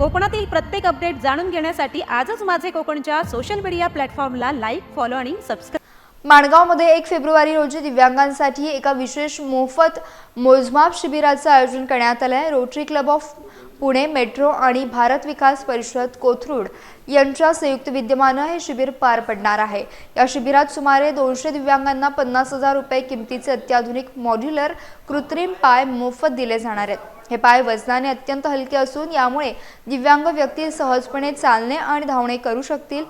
कोकणातील प्रत्येक अपडेट जाणून घेण्यासाठी आजच माझे कोकणच्या सोशल मीडिया प्लॅटफॉर्मला लाईक, फॉलो आणि सबस्क्राईब. माणगावमध्ये 1 फेब्रुवारी रोजी दिव्यांगांसाठी एका विशेष मोफत मोजमाप शिबिराचं आयोजन करण्यात आलं आहे. Rotary club of Pune metro आणि भारत विकास परिषद कोथरूड यांच्या संयुक्त विद्यमानं हे शिबिर पार पडणार आहे. या शिबिरात सुमारे 200 दिव्यांगांना 50,000 रुपये किमतीचे अत्याधुनिक मॉड्युलर कृत्रिम पाय मोफत दिले जाणार आहेत. हे पाय वजनाने अत्यंत हलके असून यामुळे दिव्यांग व्यक्ती सहजपणे चालणे आणि धावणे करू शकतील.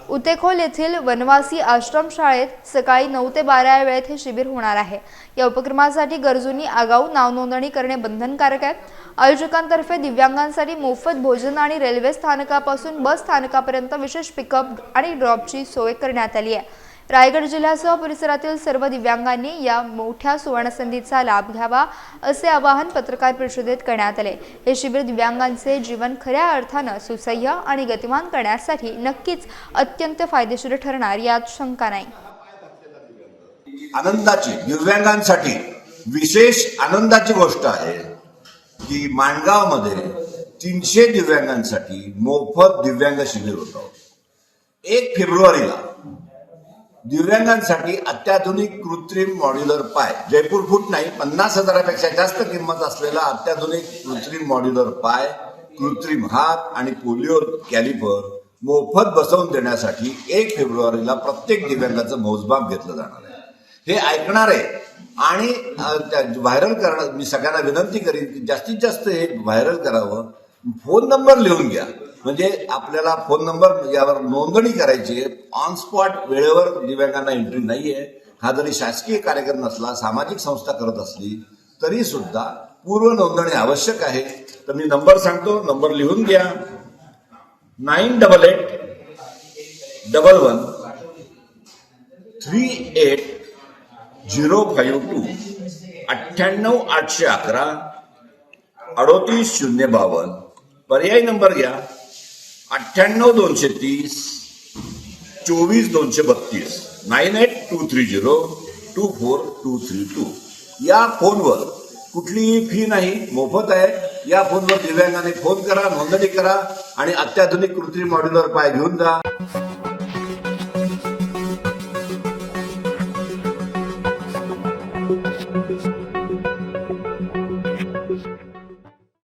उतेखोल येथील वनवासी आश्रम शाळेत सकाळी 9 ते 12 या वेळेत हे शिबिर होणार आहे. या उपक्रमासाठी गरजूंनी आगाऊ नावनोंदणी करणे बंधनकारक आहे. आयोजकांतर्फे दिव्यांगांसाठी मोफत भोजन आणि रेल्वे स्थानकापासून बस स्थानकापर्यंत विशेष पिकअप आणि ड्रॉपची सोय करण्यात आली आहे. रायगड जिल्ह्यासह परिसरातील सर्व दिव्यांगांनी या मोठ्या सुवर्णसंधीचा लाभ घ्यावा असे आवाहन पत्रकार परिषदेत करण्यात आले. हे शिबिर दिव्यांगांचे जीवन खऱ्या अर्थानं सुसह्य आणि गतिमान करण्यासाठी नक्कीच अत्यंत फायदेशीर ठरणार यात शंका नाही. आनंदाची दिव्यांगांसाठी विशेष आनंदाची गोष्ट आहे की माणगावमध्ये 300 दिव्यांगांसाठी मोफत दिव्यांग शिबिर होतं. 1 फेब्रुवारीला दिव्यांगांसाठी अत्याधुनिक कृत्रिम मॉड्युलर पाय, जयपूर फूट नाही, 50,000पेक्षा जास्त किंमत असलेला अत्याधुनिक कृत्रिम मॉड्युलर पाय, कृत्रिम हात आणि पोलिओ कॅलिपर मोफत बसवून देण्यासाठी 1 फेब्रुवारीला प्रत्येक दिव्यांगाचं मोजमाप घेतलं जाणार आहे. हे ऐकणारे आणि व्हायरल करणं, मी सगळ्यांना विनंती करीन की जास्तीत जास्त हे व्हायरल करावं. फोन नंबर लिहून घ्या, म्हणजे आपल्याला फोन नंबर यावर नोंदणी करायची आहे. ऑन स्पॉट वेळेवर दिव्यांगांना एंट्री नाहीये. हा जरी शासकीय कार्यक्रम नसला, सामाजिक संस्था करत असली तरी सुद्धा पूर्व नोंदणी आवश्यक आहे. तर मी नंबर सांगतो, नंबर लिहून घ्या. 9888113852 98811 38052. पर्यायी नंबर घ्या 9823 24232 9823024232. या फोनवर कुठलीही फी नाही, मोफत आहे. या फोनवर दिव्यांगाने फोन करा, नोंदणी करा आणि अत्याधुनिक कृत्रिम मॉड्युलर पाय घेऊन जा.